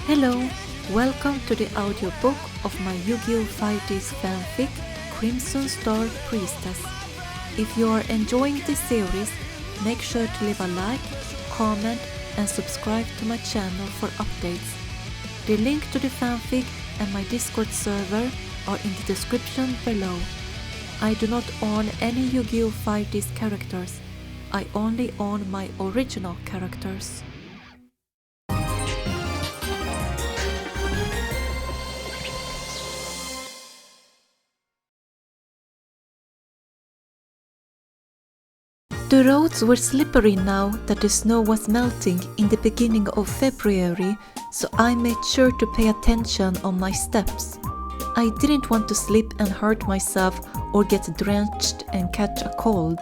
Hello, welcome to the audiobook of my Yu-Gi-Oh! 5Ds fanfic, Crimson Star Priestess. If you are enjoying this series, make sure to leave a like, comment and subscribe to my channel for updates. The link to the fanfic and my Discord server are in the description below. I do not own any Yu-Gi-Oh! 5Ds characters. I only own my original characters. The roads were slippery now that the snow was melting in the beginning of February, so I made sure to pay attention on my steps. I didn't want to slip and hurt myself or get drenched and catch a cold.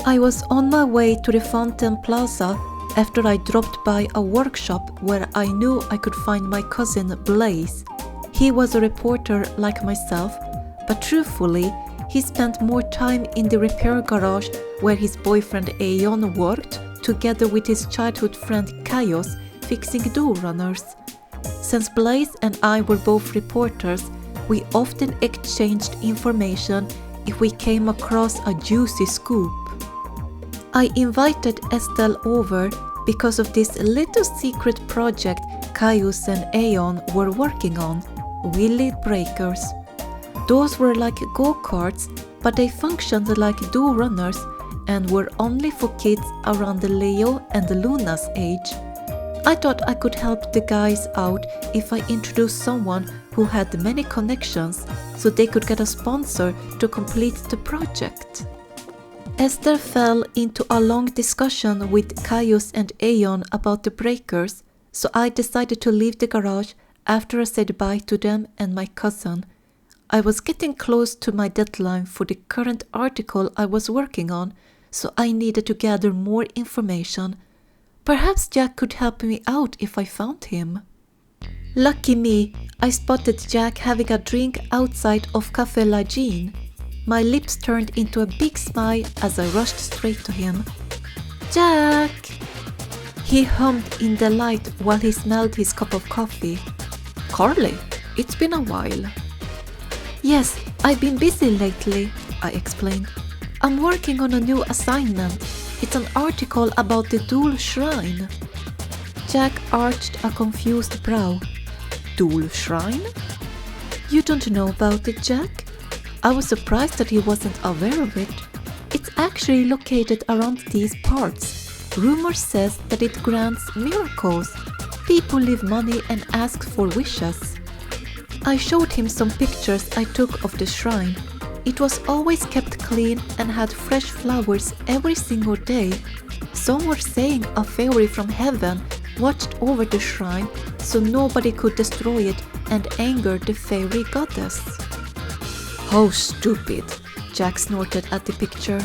I was on my way to the Fountain Plaza after I dropped by a workshop where I knew I could find my cousin Blaze. He was a reporter like myself, but truthfully, he spent more time in the repair garage where his boyfriend Aeon worked, together with his childhood friend Kaios, fixing door runners. Since Blaze and I were both reporters, we often exchanged information if we came across a juicy scoop. I invited Estelle over because of this little secret project Kaios and Aeon were working on, Willy Breakers. Those were like go-karts, but they functioned like door runners and were only for kids around the Leo and Luna's age. I thought I could help the guys out if I introduced someone who had many connections so they could get a sponsor to complete the project. Esther fell into a long discussion with Kaios and Aeon about the breakers, so I decided to leave the garage after I said bye to them and my cousin. I was getting close to my deadline for the current article I was working on, so I needed to gather more information. Perhaps Jack could help me out if I found him. Lucky me, I spotted Jack having a drink outside of Café La Jean. My lips turned into a big smile as I rushed straight to him. Jack! He hummed in delight while he smelled his cup of coffee. Carly, it's been a while. Yes, I've been busy lately, I explained. I'm working on a new assignment. It's an article about the Dual Shrine. Jack arched a confused brow. Dual Shrine? You don't know about it, Jack? I was surprised that he wasn't aware of it. It's actually located around these parts. Rumor says that it grants miracles. People leave money and ask for wishes. I showed him some pictures I took of the shrine. It was always kept clean and had fresh flowers every single day. Some were saying a fairy from heaven watched over the shrine so nobody could destroy it and anger the fairy goddess. How stupid, Jack snorted at the picture.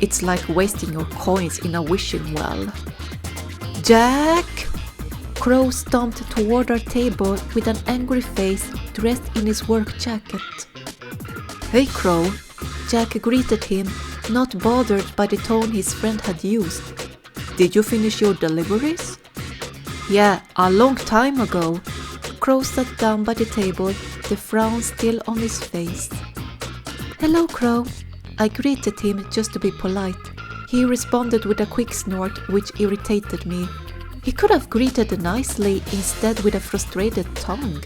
It's like wasting your coins in a wishing well. Jack! Crow stomped toward our table with an angry face, dressed in his work jacket. Hey Crow, Jack greeted him, not bothered by the tone his friend had used. Did you finish your deliveries? Yeah, a long time ago. Crow sat down by the table, the frown still on his face. Hello Crow, I greeted him just to be polite. He responded with a quick snort which irritated me. He could have greeted nicely instead with a frustrated tongue.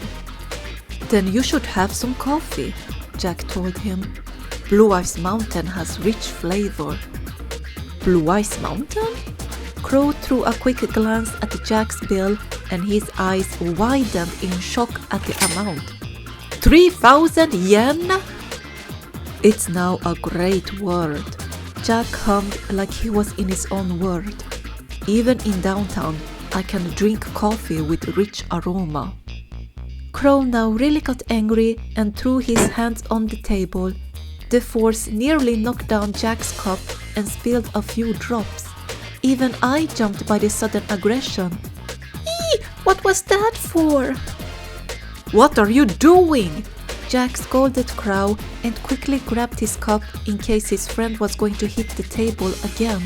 Then you should have some coffee, Jack told him. Blue Ice Mountain has rich flavor. Blue Ice Mountain? Crow threw a quick glance at Jack's bill and his eyes widened in shock at the amount. 3,000 yen? It's now a great word. Jack hummed like he was in his own world. Even in downtown, I can drink coffee with rich aroma. Crow now really got angry and threw his hands on the table. The force nearly knocked down Jack's cup and spilled a few drops. Even I jumped by the sudden aggression. Eee! What was that for? What are you doing? Jack scolded Crow and quickly grabbed his cup in case his friend was going to hit the table again.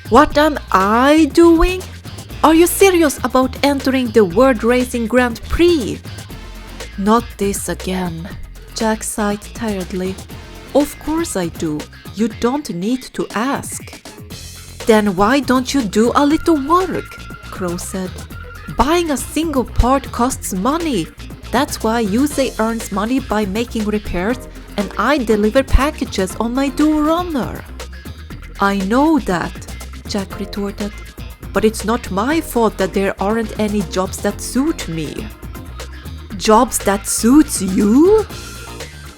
What am I doing? Are you serious about entering the World Racing Grand Prix? Not this again, Jack sighed tiredly. Of course I do. You don't need to ask. Then why don't you do a little work? Crow said. Buying a single part costs money. That's why Yusei earns money by making repairs and I deliver packages on my Do-Runner. I know that, Jack retorted. But it's not my fault that there aren't any jobs that suit me. Jobs that suits you?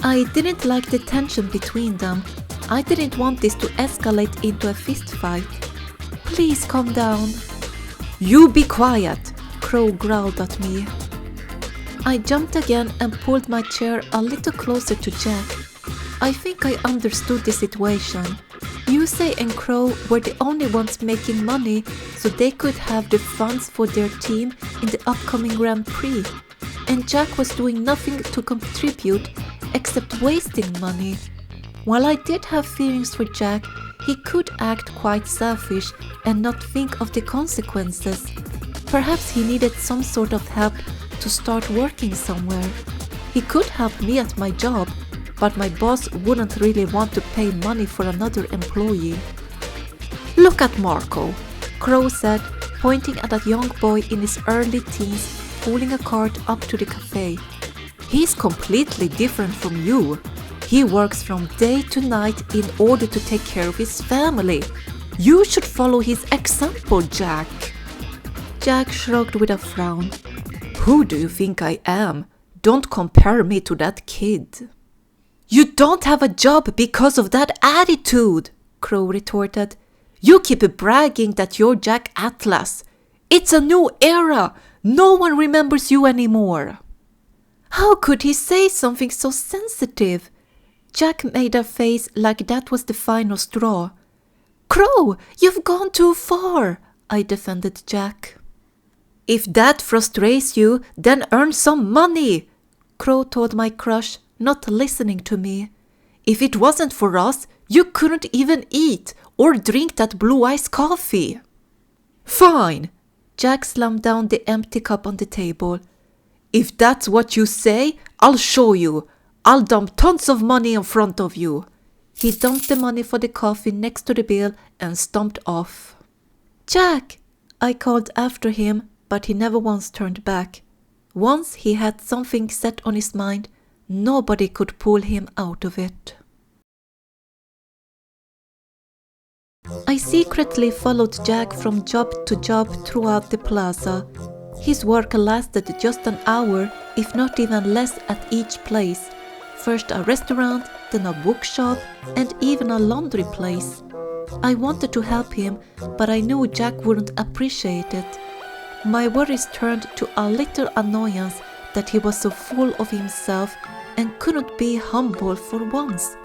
I didn't like the tension between them. I didn't want this to escalate into a fist fight. Please calm down. You be quiet, Crow growled at me. I jumped again and pulled my chair a little closer to Jack. I think I understood the situation. Yusei and Crow were the only ones making money, so they could have the funds for their team in the upcoming Grand Prix. And Jack was doing nothing to contribute except wasting money. While I did have feelings for Jack, he could act quite selfish and not think of the consequences. Perhaps he needed some sort of help to start working somewhere. He could help me at my job, but my boss wouldn't really want to pay money for another employee. Look at Marco, Crow said, pointing at a young boy in his early teens pulling a cart up to the cafe. He's completely different from you. He works from day to night in order to take care of his family. You should follow his example, Jack. Jack shrugged with a frown. Who do you think I am? Don't compare me to that kid. You don't have a job because of that attitude, Crow retorted. You keep bragging that you're Jack Atlas. It's a new era. No one remembers you anymore. How could he say something so sensitive? Jack made a face like that was the final straw. Crow, you've gone too far, I defended Jack. If that frustrates you, then earn some money, Crow told my crush, not listening to me. If it wasn't for us, you couldn't even eat or drink that blue ice coffee. Fine, Jack slammed down the empty cup on the table. If that's what you say, I'll show you. I'll dump tons of money in front of you. He dumped the money for the coffee next to the bill and stomped off. Jack, I called after him, but he never once turned back. Once he had something set on his mind, nobody could pull him out of it. I secretly followed Jack from job to job throughout the plaza. His work lasted just an hour, if not even less at each place. First a restaurant, then a bookshop, and even a laundry place. I wanted to help him, but I knew Jack wouldn't appreciate it. My worries turned to a little annoyance that he was so full of himself and couldn't be humble for once.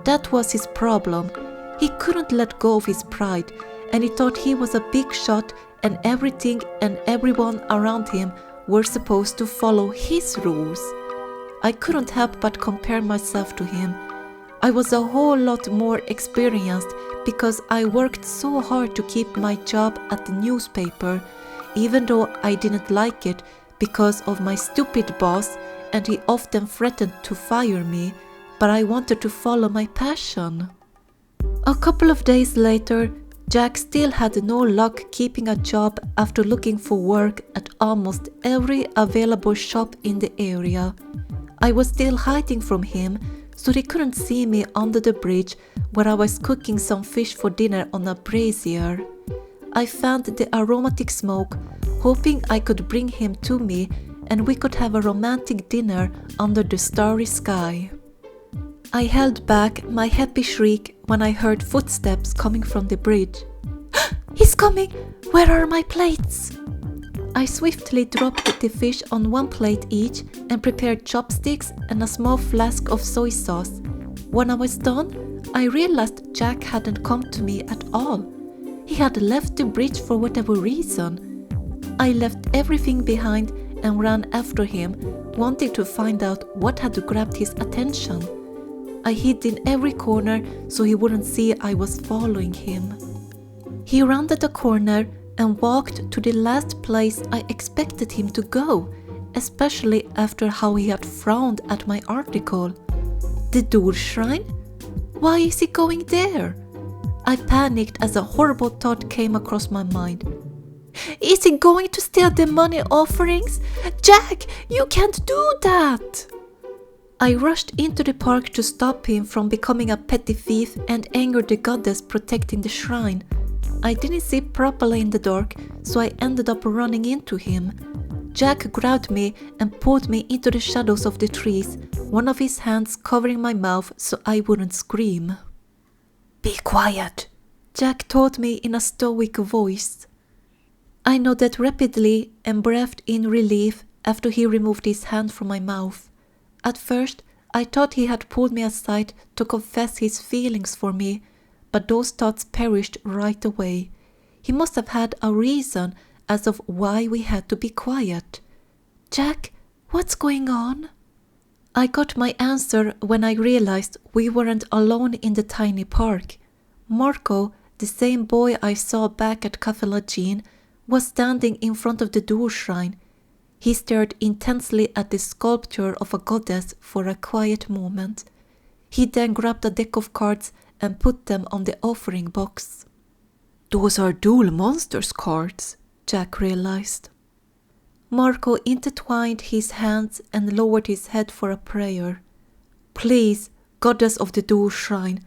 That was his problem. He couldn't let go of his pride, and he thought he was a big shot and everything and everyone around him were supposed to follow his rules. I couldn't help but compare myself to him. I was a whole lot more experienced because I worked so hard to keep my job at the newspaper, even though I didn't like it because of my stupid boss and he often threatened to fire me, but I wanted to follow my passion. A couple of days later, Jack still had no luck keeping a job after looking for work at almost every available shop in the area. I was still hiding from him, so he couldn't see me under the bridge where I was cooking some fish for dinner on a brazier. I fanned the aromatic smoke, hoping I could bring him to me and we could have a romantic dinner under the starry sky. I held back my happy shriek when I heard footsteps coming from the bridge. He's coming! Where are my plates? I swiftly dropped the fish on one plate each and prepared chopsticks and a small flask of soy sauce. When I was done, I realized Jack hadn't come to me at all. He had left the bridge for whatever reason. I left everything behind and ran after him, wanting to find out what had grabbed his attention. I hid in every corner so he wouldn't see I was following him. He rounded a corner and walked to the last place I expected him to go, especially after how he had frowned at my article. The door shrine? Why is he going there? I panicked as a horrible thought came across my mind. Is he going to steal the money offerings? Jack, you can't do that! I rushed into the park to stop him from becoming a petty thief and anger the goddess protecting the shrine. I didn't see properly in the dark, so I ended up running into him. Jack grabbed me and pulled me into the shadows of the trees, one of his hands covering my mouth so I wouldn't scream. Be quiet, Jack told me in a stoic voice. I nodded rapidly and breathed in relief after he removed his hand from my mouth. At first, I thought he had pulled me aside to confess his feelings for me, but those thoughts perished right away. He must have had a reason as of why we had to be quiet. Jack, what's going on? I got my answer when I realized we weren't alone in the tiny park. Marco, the same boy I saw back at Café La Jean, was standing in front of the door shrine. He stared intensely at the sculpture of a goddess for a quiet moment. He then grabbed a deck of cards and put them on the offering box. Those are Duel Monsters cards, Jack realized. Marco intertwined his hands and lowered his head for a prayer. Please, goddess of the Duel Shrine,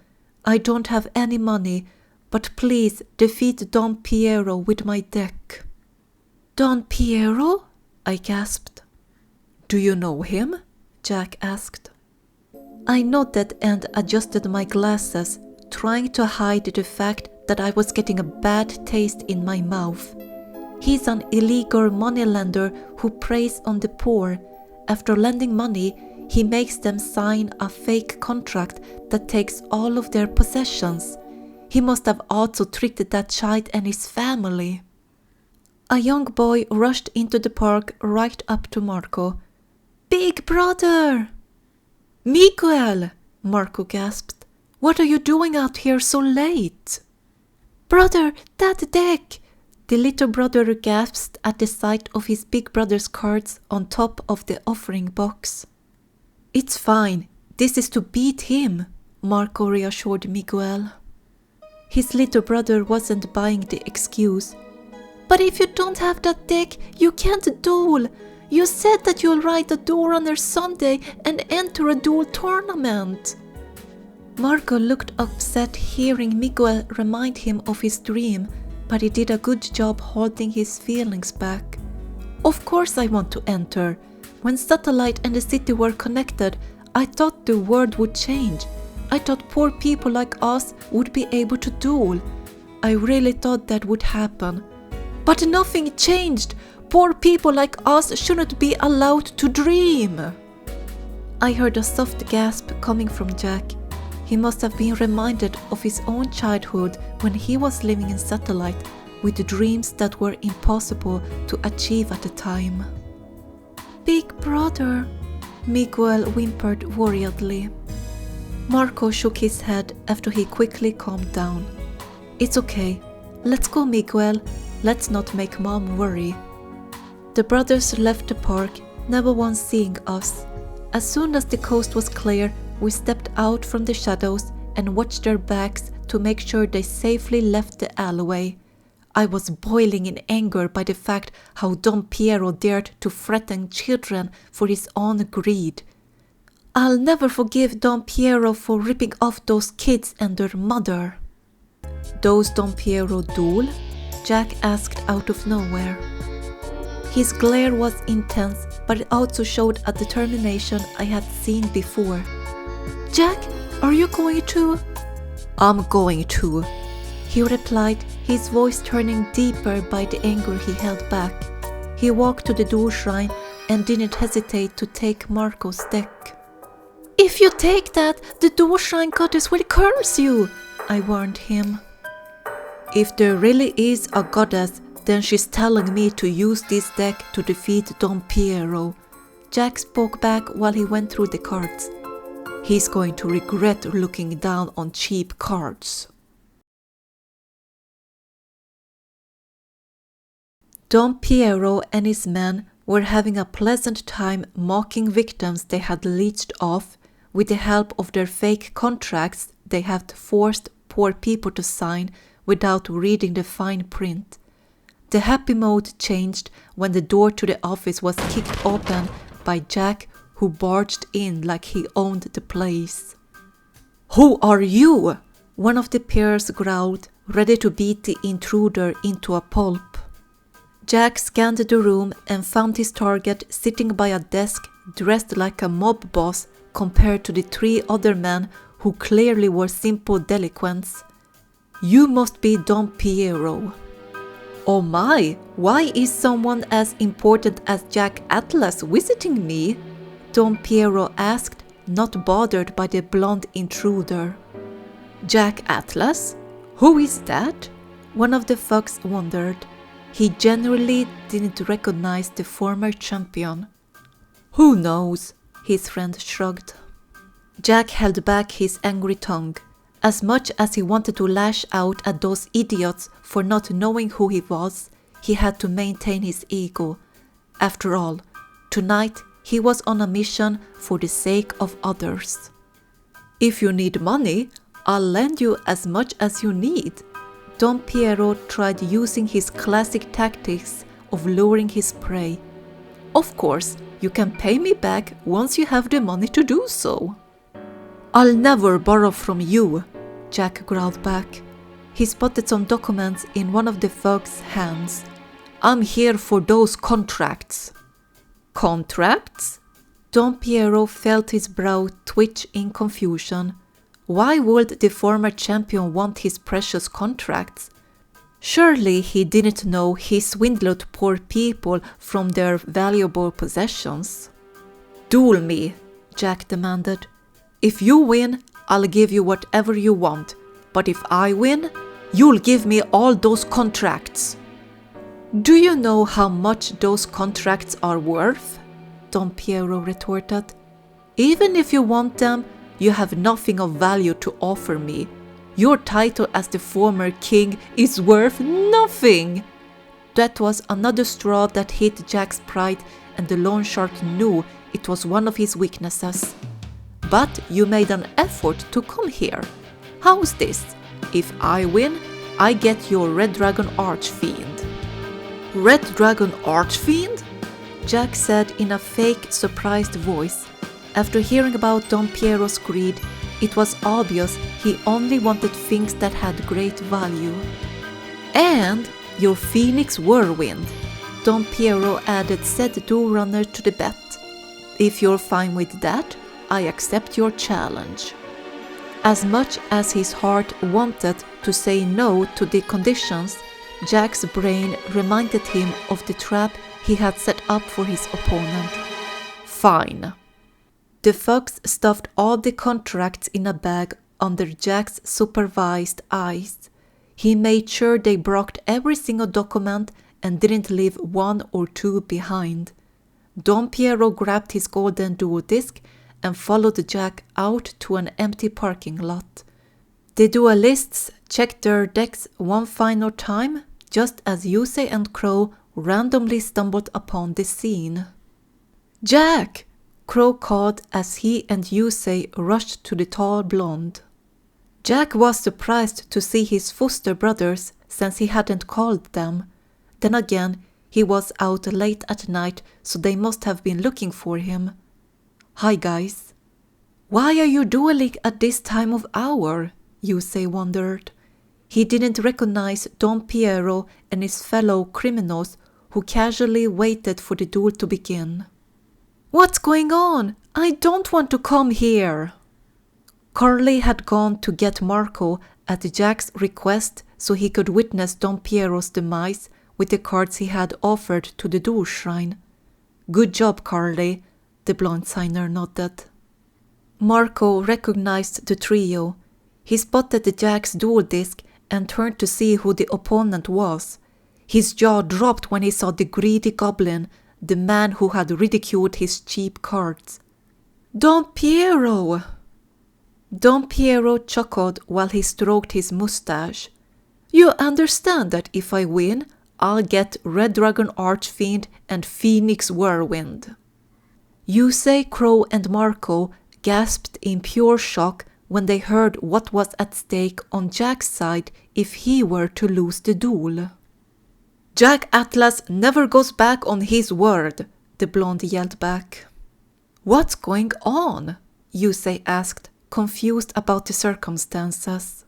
I don't have any money, but please defeat Don Piero with my deck. Don Piero? I gasped. Do you know him? Jack asked. I nodded and adjusted my glasses, trying to hide the fact that I was getting a bad taste in my mouth. He's an illegal moneylender who preys on the poor. After lending money, he makes them sign a fake contract that takes all of their possessions. He must have also tricked that child and his family. A young boy rushed into the park right up to Marco. Big brother! Miguel! Marco gasped. What are you doing out here so late? Brother, that deck! The little brother gasped at the sight of his big brother's cards on top of the offering box. It's fine. This is to beat him, Marco reassured Miguel. His little brother wasn't buying the excuse. But if you don't have that deck, you can't duel. You said that you'll ride a duel runner Sunday and enter a duel tournament. Marco looked upset hearing Miguel remind him of his dream, but he did a good job holding his feelings back. Of course I want to enter. When Satellite and the city were connected, I thought the world would change. I thought poor people like us would be able to duel. I really thought that would happen. But nothing changed. Poor people like us shouldn't be allowed to dream. I heard a soft gasp coming from Jack. He must have been reminded of his own childhood when he was living in Satellite with dreams that were impossible to achieve at the time. Big brother, Miguel whimpered worriedly. Marco shook his head after he quickly calmed down. It's okay. Let's go, Miguel. Let's not make Mom worry. The brothers left the park, never once seeing us. As soon as the coast was clear, we stepped out from the shadows and watched their backs to make sure they safely left the alleyway. I was boiling in anger by the fact how Don Piero dared to threaten children for his own greed. I'll never forgive Don Piero for ripping off those kids and their mother. Those Don Piero duel? Jack asked out of nowhere. His glare was intense, but it also showed a determination I had seen before. Jack, are you going to? I'm going to, he replied, his voice turning deeper by the anger he held back. He walked to the door shrine and didn't hesitate to take Marco's deck. If you take that, the door shrine goddess will curse you, I warned him. If there really is a goddess, then she's telling me to use this deck to defeat Don Piero. Jack spoke back while he went through the cards. He's going to regret looking down on cheap cards. Don Piero and his men were having a pleasant time mocking victims they had leeched off with the help of their fake contracts they had forced poor people to sign without reading the fine print. The happy mode changed when the door to the office was kicked open by Jack, who barged in like he owned the place. "Who are you?" one of the peers growled, ready to beat the intruder into a pulp. Jack scanned the room and found his target sitting by a desk dressed like a mob boss compared to the 3 other men who clearly were simple delinquents. "You must be Don Piero." "Oh my, why is someone as important as Jack Atlas visiting me?" Don Piero asked, not bothered by the blonde intruder. "Jack Atlas? Who is that?" one of the thugs wondered. He genuinely didn't recognize the former champion. "Who knows?" his friend shrugged. Jack held back his angry tongue. As much as he wanted to lash out at those idiots for not knowing who he was, he had to maintain his ego. After all, tonight he was on a mission for the sake of others. "If you need money, I'll lend you as much as you need." Don Piero tried using his classic tactics of luring his prey. "Of course, you can pay me back once you have the money to do so." "I'll never borrow from you," Jack growled back. He spotted some documents in one of the thugs' hands. "I'm here for those contracts." "Contracts?" Don Piero felt his brow twitch in confusion. Why would the former champion want his precious contracts? Surely he didn't know he swindled poor people from their valuable possessions. "Duel me," Jack demanded. "If you win, I'll give you whatever you want, but if I win, you'll give me all those contracts." "Do you know how much those contracts are worth?" Don Piero retorted. "Even if you want them, you have nothing of value to offer me. Your title as the former king is worth nothing." That was another straw that hit Jack's pride, and the loan shark knew it was one of his weaknesses. "But you made an effort to come here. How's this? If I win, I get your Red Dragon Archfiend." "Red Dragon Archfiend?" Jack said in a fake, surprised voice. After hearing about Don Piero's greed, it was obvious he only wanted things that had great value. "And your Phoenix Whirlwind," Don Piero added said do-runner to the bet. "If you're fine with that, I accept your challenge." As much as his heart wanted to say no to the conditions, Jack's brain reminded him of the trap he had set up for his opponent. "Fine." The thugs stuffed all the contracts in a bag under Jack's supervised eyes. He made sure they brocked every single document and didn't leave 1 or 2 behind. Don Piero grabbed his golden dual disc and followed Jack out to an empty parking lot. The duelists checked their decks one final time, just as Yusei and Crow randomly stumbled upon the scene. "Jack!" Crow called as he and Yusei rushed to the tall blonde. Jack was surprised to see his foster brothers since he hadn't called them. Then again, he was out late at night, so they must have been looking for him. "Hi guys." "Why are you dueling at this time of hour?" Yusei wondered. He didn't recognize Don Piero and his fellow criminals who casually waited for the duel to begin. "What's going on? I don't want to come here." Carly had gone to get Marco at Jack's request so he could witness Don Piero's demise with the cards he had offered to the duel shrine. "Good job, Carly," the blonde signer nodded. Marco recognized the trio. He spotted Jack's duel disc and turned to see who the opponent was. His jaw dropped when he saw the greedy goblin, the man who had ridiculed his cheap cards. "Don Piero!" Don Piero chuckled while he stroked his mustache. "You understand that if I win, I'll get Red Dragon Archfiend and Phoenix Whirlwind. Yusei, Crow and Marco gasped in pure shock when they heard what was at stake on Jack's side if he were to lose the duel. "Jack Atlas never goes back on his word," the blonde yelled back. "What's going on?" Yusei asked, confused about the circumstances.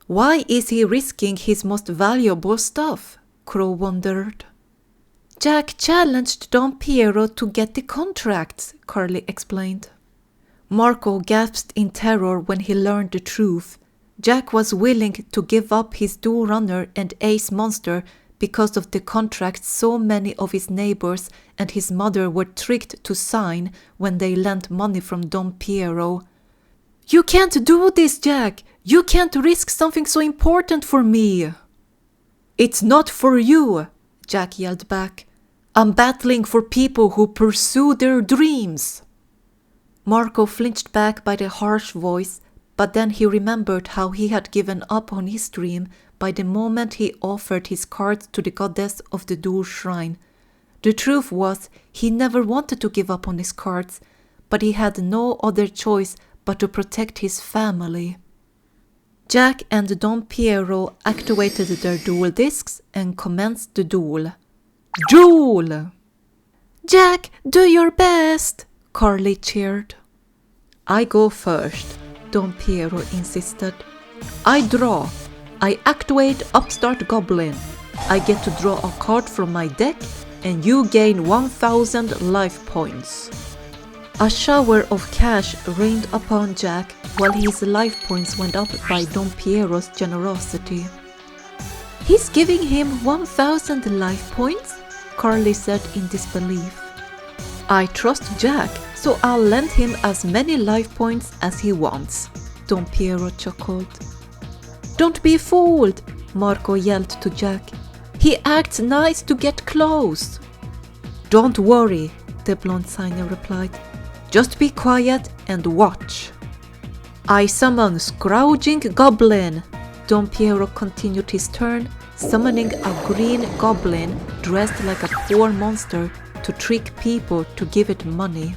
"Why is he risking his most valuable stuff?" Crow wondered. "Jack challenged Don Piero to get the contracts," Carly explained. Marco gasped in terror when he learned the truth. Jack was willing to give up his Dual Runner and Ace Monster because of the contracts so many of his neighbors and his mother were tricked to sign when they lent money from Don Piero. "You can't do this, Jack! You can't risk something so important for me!" "It's not for you!" Jack yelled back. "I'm battling for people who pursue their dreams!" Marco flinched back by the harsh voice, but then he remembered how he had given up on his dream by the moment he offered his cards to the goddess of the Dual Shrine. The truth was, he never wanted to give up on his cards, but he had no other choice but to protect his family. Jack and Don Piero activated their duel discs and commenced the duel. Duel! "Jack, do your best!" Carly cheered. "I go first," Don Piero insisted. "I draw. I activate Upstart Goblin. I get to draw a card from my deck and you gain 1000 life points." A shower of cash rained upon Jack while his life points went up by Don Piero's generosity. "He's giving him 1000 life points?" Carly said in disbelief. "I trust Jack, so I'll lend him as many life points as he wants," Don Piero chuckled. "Don't be fooled," Marco yelled to Jack. "He acts nice to get close." "Don't worry," the blonde signer replied. "Just be quiet and watch." "I summon Scrounging Goblin." Don Piero continued his turn, summoning a green goblin dressed like a poor monster to trick people to give it money.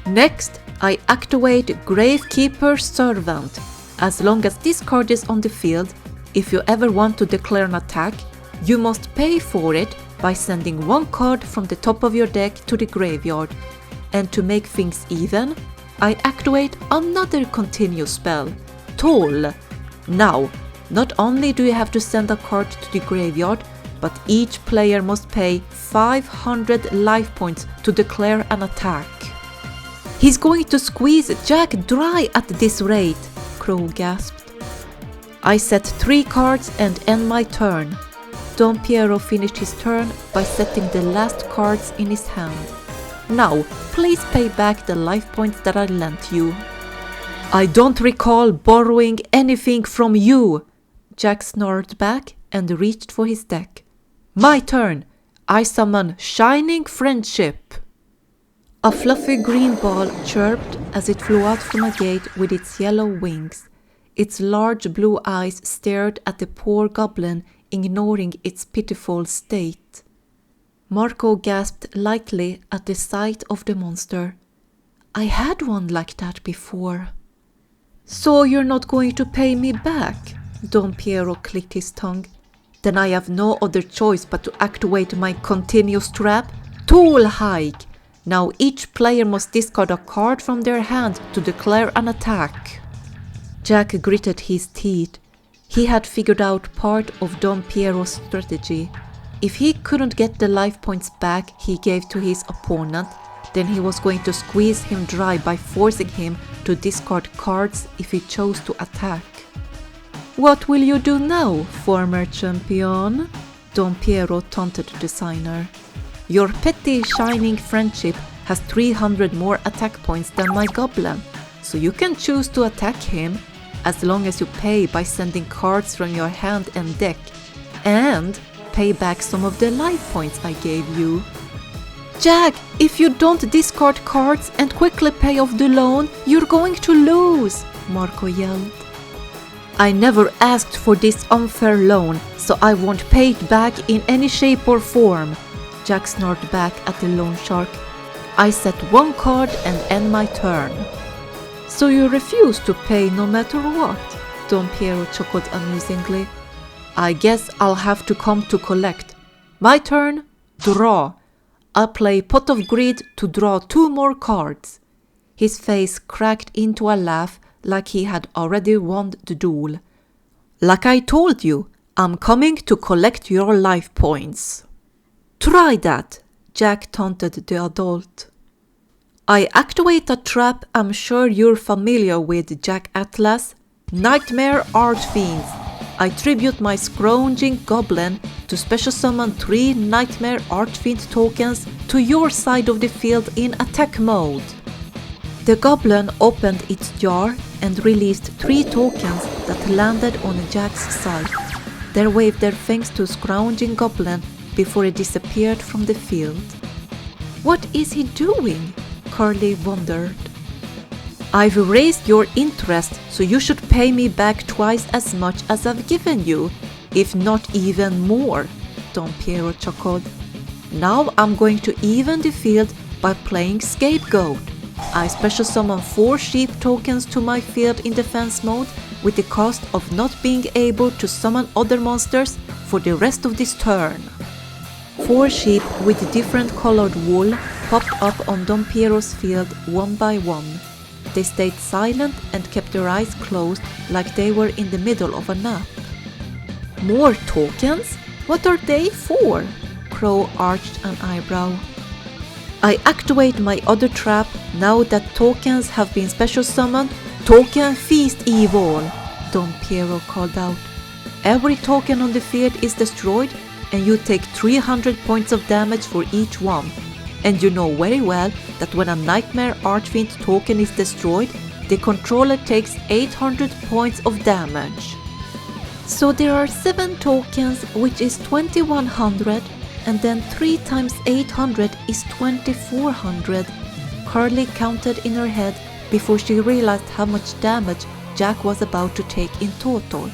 "Next, I activate Gravekeeper's Servant. As long as this card is on the field, if you ever want to declare an attack, you must pay for it by sending one card from the top of your deck to the graveyard. And to make things even, I activate another continuous spell, Toll. Now, not only do you have to send a card to the graveyard, but each player must pay 500 life points to declare an attack." "He's going to squeeze Jack dry at this rate," Crow gasped. "I set 3 cards and end my turn." Don Piero finished his turn by setting the last cards in his hand. "Now, please pay back the life points that I lent you." "I don't recall borrowing anything from you," Jack snarled back and reached for his deck. "My turn. I summon Shining Friendship." A fluffy green ball chirped as it flew out from a gate with its yellow wings. Its large blue eyes stared at the poor goblin, ignoring its pitiful state. Marco gasped lightly at the sight of the monster. "I had one like that before." "So you're not going to pay me back?" Don Piero clicked his tongue. "Then I have no other choice but to activate my continuous trap, Tool Hike. Now each player must discard a card from their hand to declare an attack." Jack gritted his teeth. He had figured out part of Don Piero's strategy. If he couldn't get the life points back he gave to his opponent, then he was going to squeeze him dry by forcing him to discard cards if he chose to attack. "What will you do now, former champion?" Don Piero taunted the signer. "Your petty Shining Friendship has 300 more attack points than my goblin, so you can choose to attack him as long as you pay by sending cards from your hand and deck, and pay back some of the life points I gave you." "Jack, if you don't discard cards and quickly pay off the loan, you're going to lose," Marco yelled. "I never asked for this unfair loan, so so I won't pay it back in any shape or form, Jack snarled back at the loan shark. I set one card and end my turn. So you refuse to pay no matter what? Don Piero chuckled amusingly. I guess I'll have to come to collect. My turn, draw. I'll play Pot of Greed to draw 2 more cards. His face cracked into a laugh like he had already won the duel. Like I told you, I'm coming to collect your life points. Try that, Jack taunted the adult. I activate a trap I'm sure you're familiar with, Jack Atlas. Nightmare Archfiends. I tribute my scrounging goblin to special summon 3 Nightmare Archfiend tokens to your side of the field in attack mode. The goblin opened its jar and released 3 tokens that landed on Jack's side. They waved their thanks to scrounging goblin before it disappeared from the field. What is he doing? Carly wondered. I've raised your interest, so you should pay me back twice as much as I've given you, if not even more, Don Piero chuckled. Now I'm going to even the field by playing Scapegoat. I special summon 4 sheep tokens to my field in defense mode with the cost of not being able to summon other monsters for the rest of this turn. 4 sheep with different colored wool popped up on Don Piero's field one by one. They stayed silent and kept their eyes closed like they were in the middle of a nap. More tokens? What are they for? Crow arched an eyebrow. I activate my other trap now that tokens have been special summoned. Token Feast Evil, Don Piero called out. Every token on the field is destroyed and you take 300 points of damage for each one. And you know very well that when a Nightmare Archfiend token is destroyed, the controller takes 800 points of damage. So there are 7 tokens, which is 2100, and then 3 times 800 is 2400. Carly counted in her head before she realized how much damage Jack was about to take in total.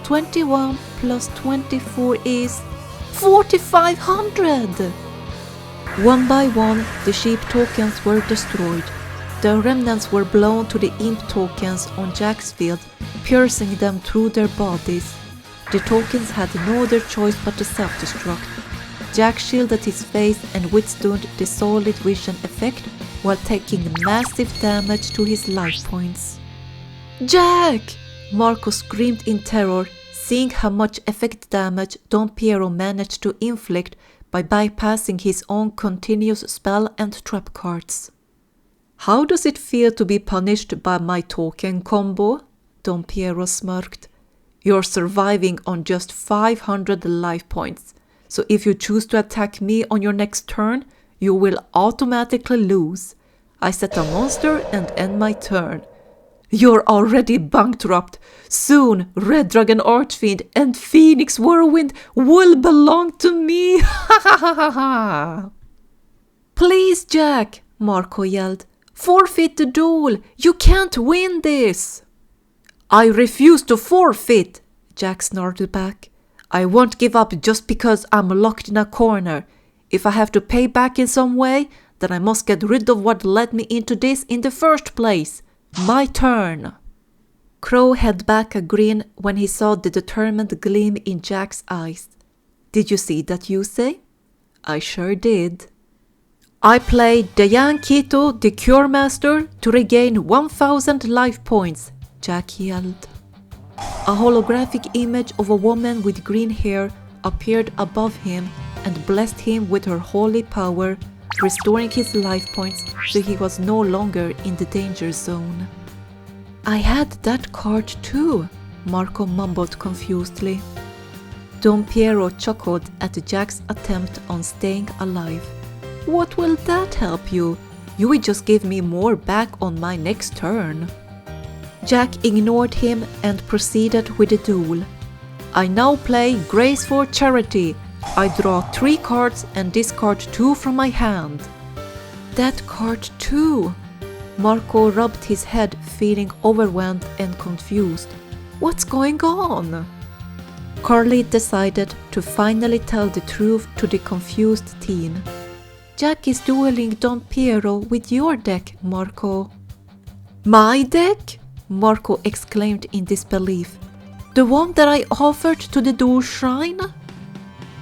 21 plus 24 is 4500! One by one, the sheep tokens were destroyed. The remnants were blown to the imp tokens on Jack's field, piercing them through their bodies. The tokens had no other choice but to self-destruct. Jack shielded his face and withstood the solid vision effect while taking massive damage to his life points. Jack! Marco screamed in terror, seeing how much effect damage Don Piero managed to inflict by bypassing his own continuous spell and trap cards. How does it feel to be punished by my token combo? Don Piero smirked. You're surviving on just 500 life points, so if you choose to attack me on your next turn, you will automatically lose. I set a monster and end my turn. You're already bankrupt. Soon, Red Dragon Archfiend and Phoenix Whirlwind will belong to me. Ha ha ha ha ha! Please, Jack, Marco yelled. Forfeit the duel. You can't win this. I refuse to forfeit, Jack snarled back. I won't give up just because I'm locked in a corner. If I have to pay back in some way, then I must get rid of what led me into this in the first place. My turn. Crow held back a grin when he saw the determined gleam in Jack's eyes. Did you see that, Yusei? I sure did. I play Diane Quito, the Cure Master, to regain 1000 life points, Jack yelled. A holographic image of a woman with green hair appeared above him and blessed him with her holy power, restoring his life points so he was no longer in the danger zone. I had that card too, Marco mumbled confusedly. Don Piero chuckled at Jack's attempt on staying alive. What will that help you? You will just give me more back on my next turn. Jack ignored him and proceeded with the duel. I now play Grace for Charity. I draw 3 cards and discard 2 from my hand. That card too. Marco rubbed his head, feeling overwhelmed and confused. What's going on? Carly decided to finally tell the truth to the confused teen. Jack is dueling Don Piero with your deck, Marco. My deck? Marco exclaimed in disbelief. The one that I offered to the Door Shrine?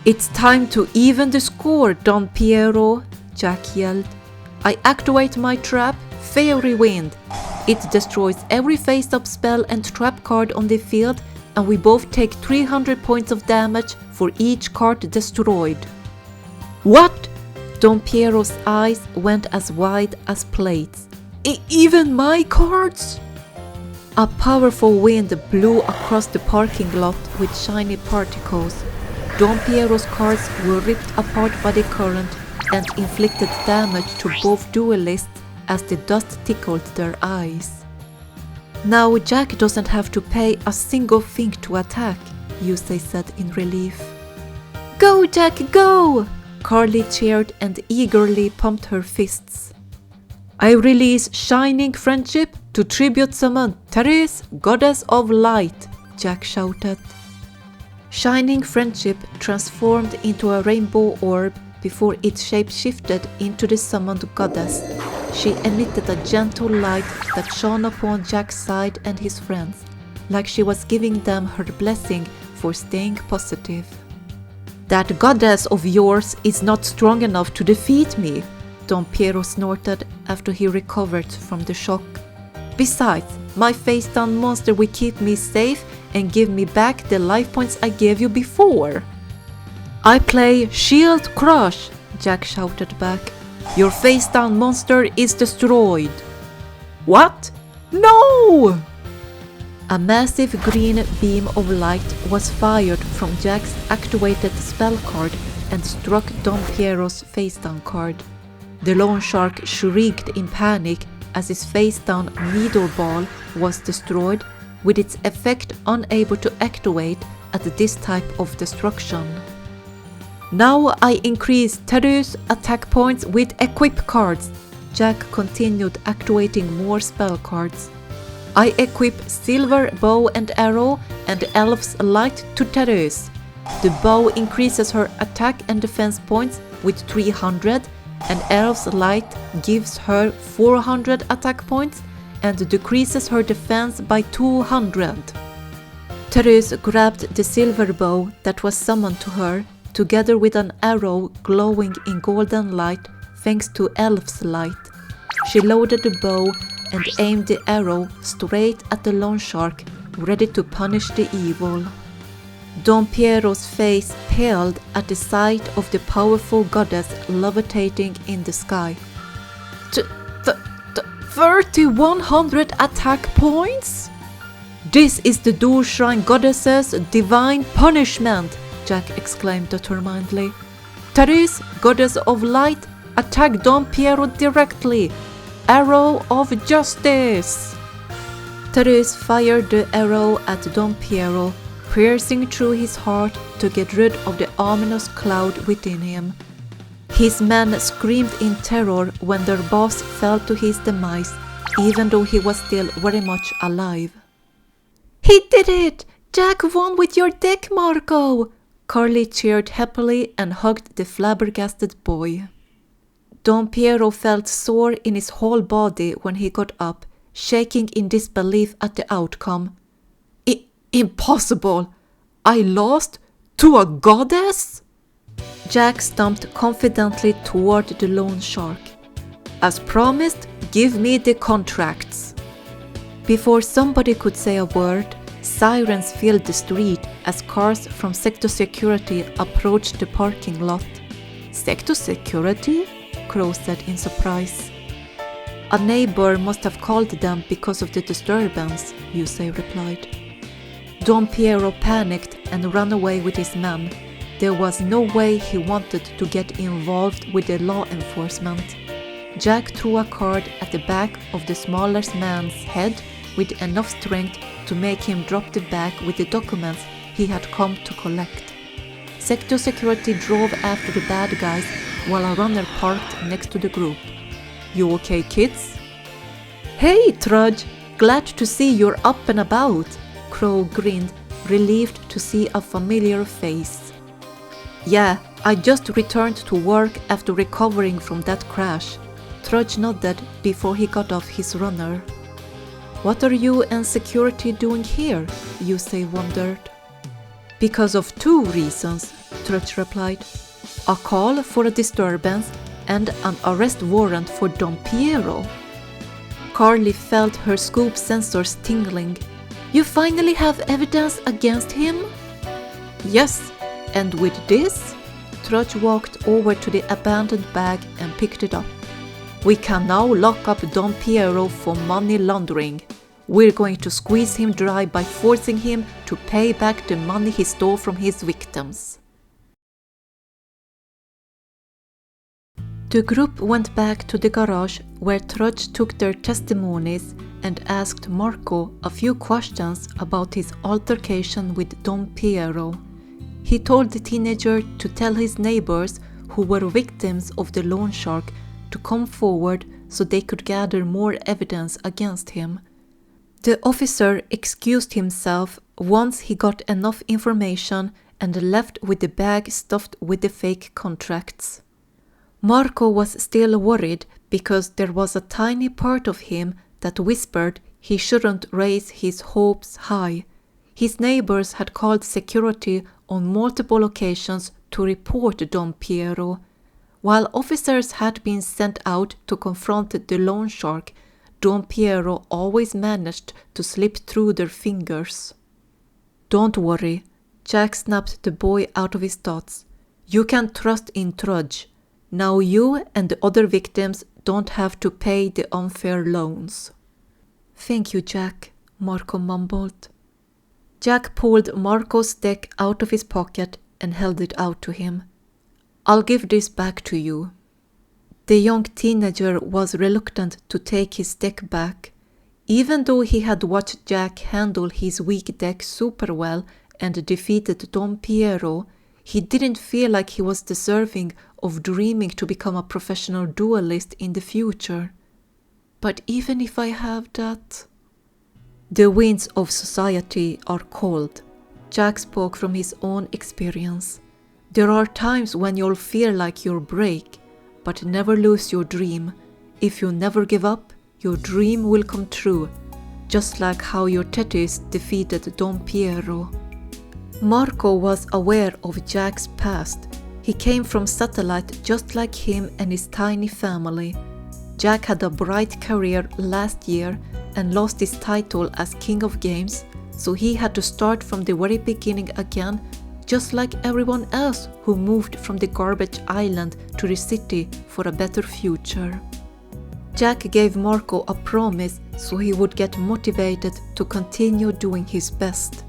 It's time to even the score, Don Piero, Jack yelled. I activate my trap, Fairy Wind. It destroys every face-up spell and trap card on the field, and we both take 300 points of damage for each card destroyed. What? Don Piero's eyes went as wide as plates. Even my cards? A powerful wind blew across the parking lot with shiny particles. Don Piero's cards were ripped apart by the current and inflicted damage to both duelists as the dust tickled their eyes. Now Jack doesn't have to pay a single thing to attack, Yusei said in relief. Go, Jack, go! Carly cheered and eagerly pumped her fists. I release Shining Friendship to tribute summon Therese, Goddess of Light, Jack shouted. Shining Friendship transformed into a rainbow orb before it shape-shifted into the summoned goddess. She emitted a gentle light that shone upon Jack's side and his friends, like she was giving them her blessing for staying positive. That goddess of yours is not strong enough to defeat me, Don Piero snorted after he recovered from the shock. Besides, my face-down monster will keep me safe and give me back the life points I gave you before. I play Shield Crush, Jack shouted back. Your face-down monster is destroyed. What? No! A massive green beam of light was fired from Jack's activated spell card and struck Don Piero's face-down card. The loan shark shrieked in panic as his face-down needle ball was destroyed, with its effect unable to activate at this type of destruction. Now I increase Therese attack points with equip cards. Jack continued activating more spell cards. I equip Silver Bow and Arrow and Elf's Light to Therese. The bow increases her attack and defense points with 300, and Elf's Light gives her 400 attack points and decreases her defense by 200. Therese grabbed the silver bow that was summoned to her, together with an arrow glowing in golden light thanks to Elf's Light. She loaded the bow and aimed the arrow straight at the loan shark, ready to punish the evil. Don Piero's face paled at the sight of the powerful goddess levitating in the sky. 3,100 attack points? This is the Door Shrine Goddess's divine punishment, Jack exclaimed determinedly. Therese, Goddess of Light, attack Don Piero directly. Arrow of Justice! Therese fired the arrow at Don Piero, piercing through his heart to get rid of the ominous cloud within him. His men screamed in terror when their boss fell to his demise, even though he was still very much alive. He did it! Jack won with your deck, Marco! Carly cheered happily and hugged the flabbergasted boy. Don Piero felt sore in his whole body when he got up, shaking in disbelief at the outcome. Impossible! I lost to a goddess? Jack stumped confidently toward the loan shark. As promised, give me the contracts. Before somebody could say a word, sirens filled the street as cars from Sector Security approached the parking lot. Sector Security? Crow said in surprise. A neighbor must have called them because of the disturbance, Yusei replied. Don Piero panicked and ran away with his men. There was no way he wanted to get involved with the law enforcement. Jack threw a card at the back of the smaller man's head with enough strength to make him drop the bag with the documents he had come to collect. Sector Security drove after the bad guys while a runner parked next to the group. You okay, kids? Hey, Trudge! Glad to see you're up and about, Crow grinned relieved to see a familiar face. "Yeah, I just returned to work after recovering from that crash," Trudge nodded before he got off his runner. "What are you and security doing here?" Yusei wondered. "Because of two reasons," Trudge replied. "A call for a disturbance and an arrest warrant for Don Piero." Carly felt her scoop sensors tingling. "You finally have evidence against him?" "Yes, and with this?" Trudge walked over to the abandoned bag and picked it up. "We can now lock up Don Piero for money laundering. We're going to squeeze him dry by forcing him to pay back the money he stole from his victims." The group went back to the garage where Trudge took their testimonies and asked Marco a few questions about his altercation with Don Piero. He told the teenager to tell his neighbors who were victims of the loan shark to come forward so they could gather more evidence against him. The officer excused himself once he got enough information and left with the bag stuffed with the fake contracts. Marco was still worried because there was a tiny part of him that whispered he shouldn't raise his hopes high. His neighbors had called security on multiple occasions to report Don Piero. While officers had been sent out to confront the loan shark, Don Piero always managed to slip through their fingers. "Don't worry," Jack snapped the boy out of his thoughts. "You can trust in Trudge. Now you and the other victims don't have to pay the unfair loans." "Thank you, Jack," Marco mumbled. Jack pulled Marco's deck out of his pocket and held it out to him. "I'll give this back to you." The young teenager was reluctant to take his deck back. Even though he had watched Jack handle his weak deck super well and defeated Don Piero, he didn't feel like he was deserving of dreaming to become a professional duelist in the future. "But even if I have that..." "The winds of society are cold," Jack spoke from his own experience. "There are times when you'll feel like you'll break, but never lose your dream. If you never give up, your dream will come true, just like how your Tetis defeated Don Piero." Marco was aware of Jack's past. He came from satellite just like him and his tiny family. Jack had a bright career last year and lost his title as King of Games, so he had to start from the very beginning again, just like everyone else who moved from the garbage island to the city for a better future. Jack gave Marco a promise so he would get motivated to continue doing his best.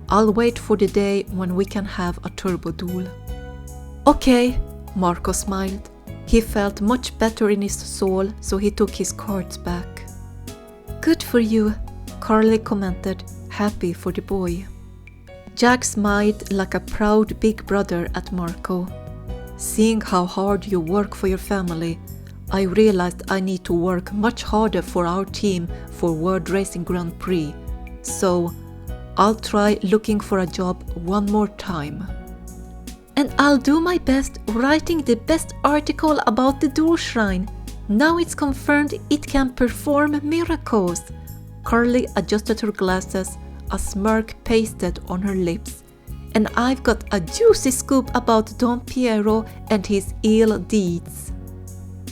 "I'll wait for the day when we can have a turbo duel." "Okay," Marco smiled. He felt much better in his soul, so he took his cards back. "Good for you," Carly commented, happy for the boy. Jack smiled like a proud big brother at Marco. "Seeing how hard you work for your family, I realized I need to work much harder for our team for World Racing Grand Prix, so I'll try looking for a job one more time. And I'll do my best writing the best article about the Dual Shrine. Now it's confirmed it can perform miracles." Carly adjusted her glasses, a smirk pasted on her lips. "And I've got a juicy scoop about Don Piero and his ill deeds."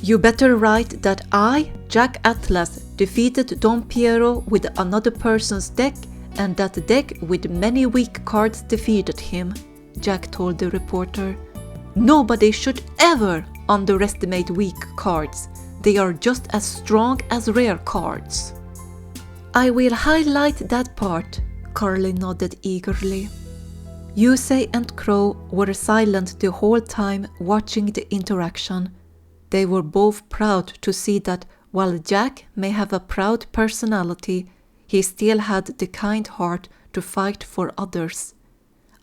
"You better write that I, Jack Atlas, defeated Don Piero with another person's deck and that the deck with many weak cards defeated him," Jack told the reporter. "Nobody should ever underestimate weak cards. They are just as strong as rare cards." "I will highlight that part," Carly nodded eagerly. Yusei and Crow were silent the whole time watching the interaction. They were both proud to see that while Jack may have a proud personality, he still had the kind heart to fight for others.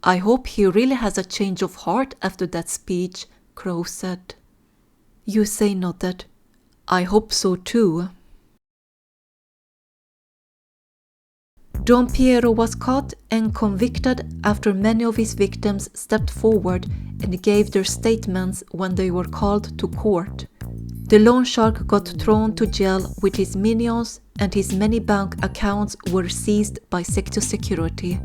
"I hope he really has a change of heart after that speech," Crow said. Yusei nodded. "I hope so too." Don Piero was caught and convicted after many of his victims stepped forward and gave their statements when they were called to court. The loan shark got thrown to jail with his minions, and his many bank accounts were seized by security.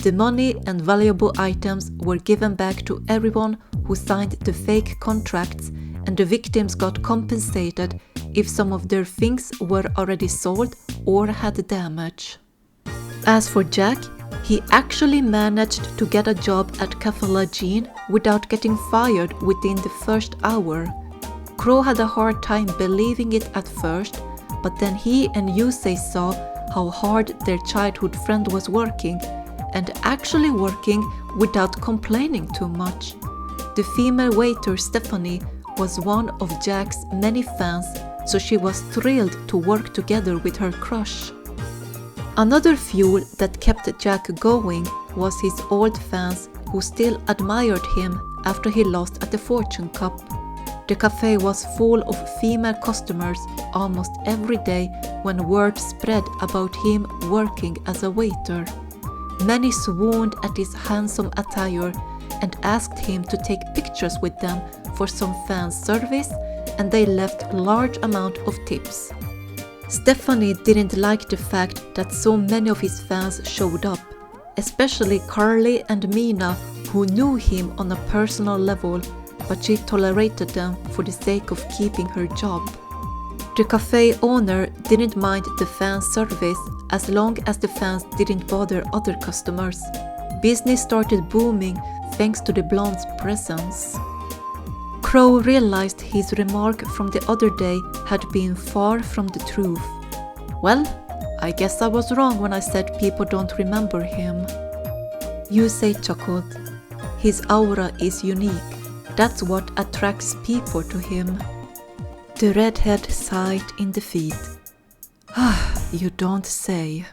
The money and valuable items were given back to everyone who signed the fake contracts, and the victims got compensated if some of their things were already sold or had damage. As for Jack, he actually managed to get a job at Café La Jean without getting fired within the first hour. Crow had a hard time believing it at first, but then he and Yusei saw how hard their childhood friend was working, and actually working without complaining too much. The female waiter Stephanie was one of Jack's many fans, so she was thrilled to work together with her crush. Another fuel that kept Jack going was his old fans who still admired him after he lost at the Fortune Cup. The cafe was full of female customers almost every day when word spread about him working as a waiter. Many swooned at his handsome attire and asked him to take pictures with them for some fan service, and they left large amount of tips. Stephanie didn't like the fact that so many of his fans showed up, especially Carly and Mina, who knew him on a personal level, but she tolerated them for the sake of keeping her job. The cafe owner didn't mind the fan service as long as the fans didn't bother other customers. Business started booming thanks to the blonde's presence. Crow realized his remark from the other day had been far from the truth. Well, I guess I was wrong when I said people don't remember him. Yusei chuckled. His aura is unique. That's what attracts people to him. The redhead sighed in defeat. You don't say.